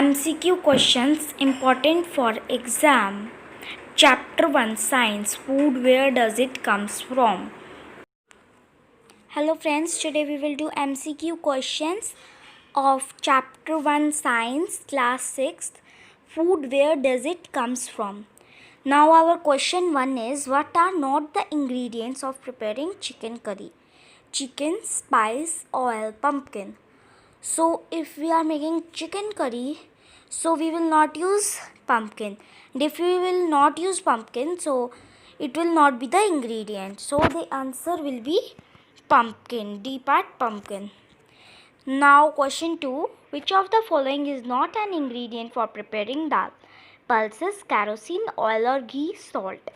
MCQ questions important for exam. Chapter 1 Science Food, where does it comes from? Hello friends, today we will do MCQ questions of Chapter 1 Science Class 6th Food, where does it comes from? Now our question 1 is, what are not the ingredients of preparing chicken curry? Chicken, spice, oil, pumpkin. So if we are making chicken curry, so we will not use pumpkin. And if we will not use pumpkin, so it will not be the ingredient. So the answer will be pumpkin. D part, pumpkin. Now question 2. Which of the following is not an ingredient for preparing dal? Pulses, kerosene, oil or ghee, salt.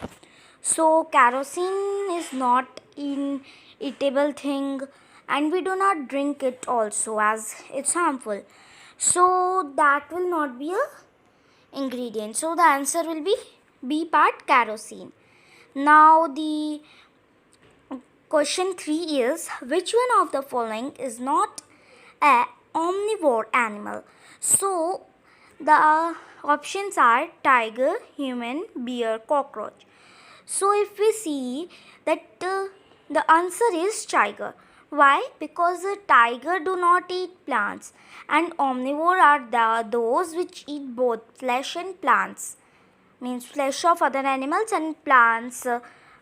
So kerosene is not in eatable thing, and we do not drink it also as it's harmful. So that will not be a ingredient. So the answer will be B part, kerosene. Now the question 3 is, which one of the following is not a omnivore animal? So the options are tiger, human, bear, cockroach. So if we see that the answer is tiger. Why? Because the tiger do not eat plants, and omnivore are those which eat both flesh and plants. Means flesh of other animals and plants,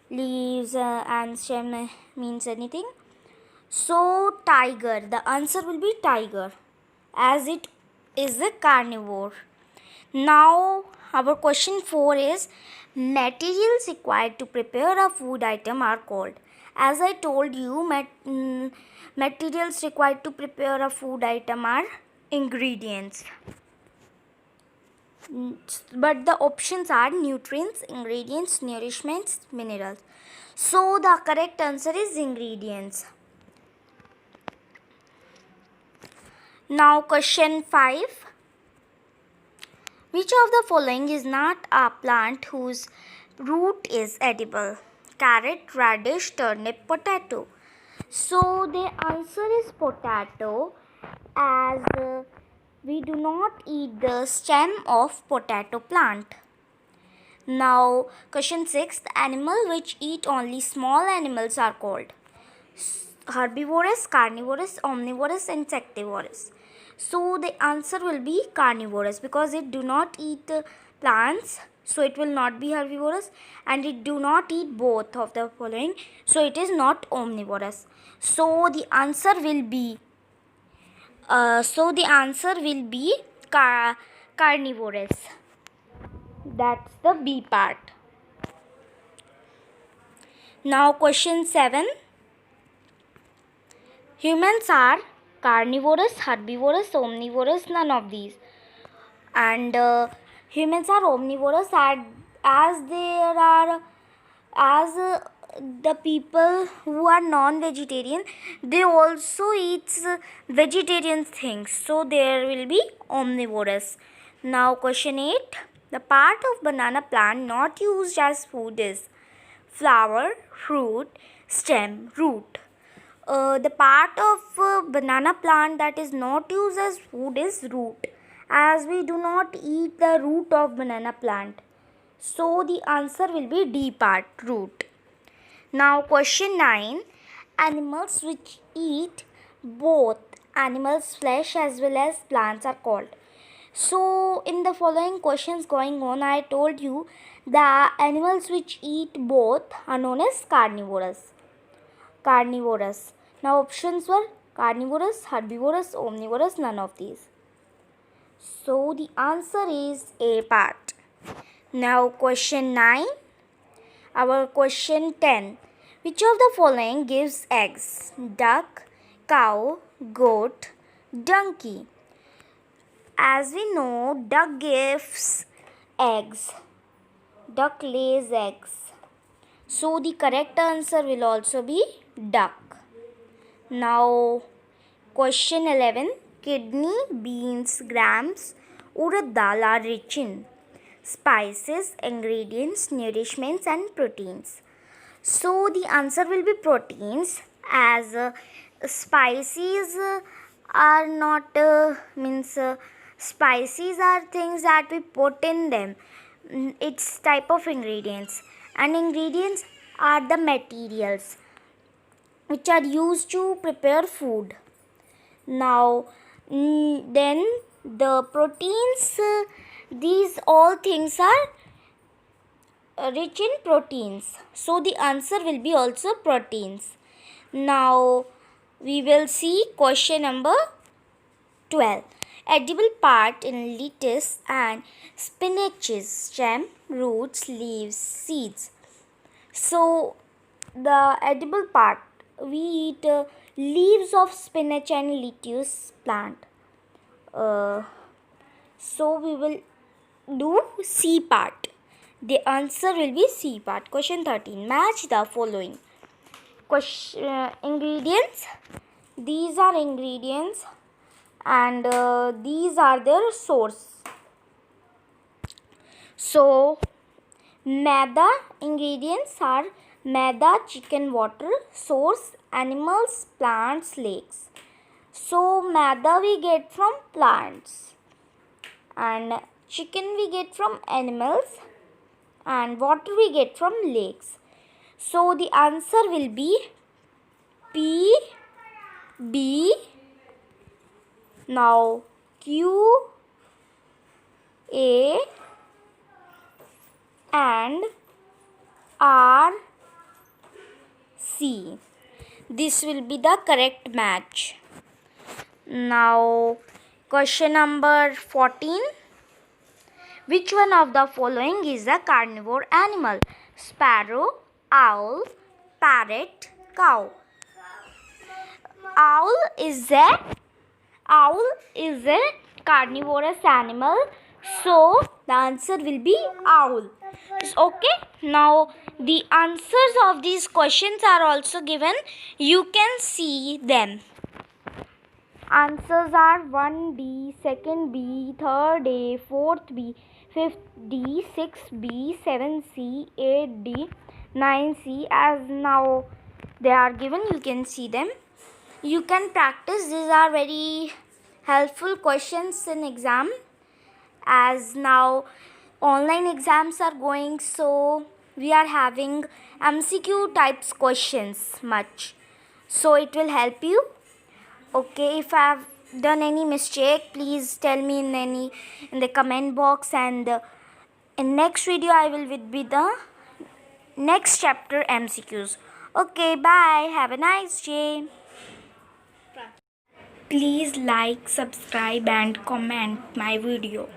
leaves and stem means anything. So tiger, the answer will be tiger, as it is a carnivore. Now our question 4 is, materials required to prepare a food item are called. As I told you, materials required to prepare a food item are ingredients. But the options are nutrients, ingredients, nourishments, minerals. So the correct answer is ingredients. Now question 5. Which of the following is not a plant whose root is edible? Carrot, radish, turnip, potato. So the answer is potato, as we do not eat the stem of potato plant. Now question 6. The animal which eat only small animals are called herbivorous, carnivorous, omnivorous, insectivorous. So the answer will be carnivorous, because it do not eat plants, so it will not be herbivorous, and it do not eat both of the following, so it is not omnivorous. So the answer will be carnivorous. That's the B part. Now question 7. Humans are carnivorous, herbivorous, omnivorous, none of these. And humans are omnivorous, the people who are non-vegetarian, they also eat vegetarian things, so there will be omnivorous. Now question 8. The part of banana plant not used as food is flower, fruit, stem, root. The part of banana plant that is not used as food is root, as we do not eat the root of banana plant. So the answer will be D part, root. Now question 9. Animals which eat both animals' flesh as well as plants are called. So in the following questions going on, I told you the animals which eat both are known as carnivorous. Now options were carnivorous, herbivorous, omnivorous, none of these. So the answer is A part. Now question 9. Our question 10. Which of the following gives eggs? Duck, cow, goat, donkey. As we know, duck gives eggs. Duck lays eggs. So the correct answer will also be duck. Now question 11. Kidney, beans, grams, urad dal are rich in spices, ingredients, nourishments and proteins. So the answer will be proteins, as spices are not Spices are things that we put in them. It's type of ingredients, and ingredients are the materials which are used to prepare food. Now, then the proteins, these all things are rich in proteins. So the answer will be also proteins. Now, we will see question number 12. Edible part in lettuce and spinaches, stem, roots, leaves, seeds. So, the edible part, we eat leaves of spinach and lettuce plant. So, we will do C part. The answer will be C part. Question 13. Match the following. Ingredients. These are ingredients and these are their source. So, maida ingredients are maida, chicken water, source animals, plants, lakes. So, maida we get from plants and chicken we get from animals and water we get from lakes. So, the answer will be P, B, now Q, A and R, C. This will be the correct match. Now, question number 14. Which one of the following is a carnivore animal? Sparrow, owl, parrot, cow. Owl is a carnivorous animal, so the answer will be owl. Okay, now the answers of these questions are also given. You can see them. Answers are 1B, 2B, 3A, 4B, 5D, 6B, 7C, 8D, 9C. As now they are given, you can see them. You can practice. These are very helpful questions in exam, as now online exams are going, so we are having MCQ types questions much, so it will help you. Okay, if I have done any mistake, please tell me in the comment box, and in next video I will be the next chapter MCQs. Okay, bye, have a nice day. Please like, subscribe and comment my video.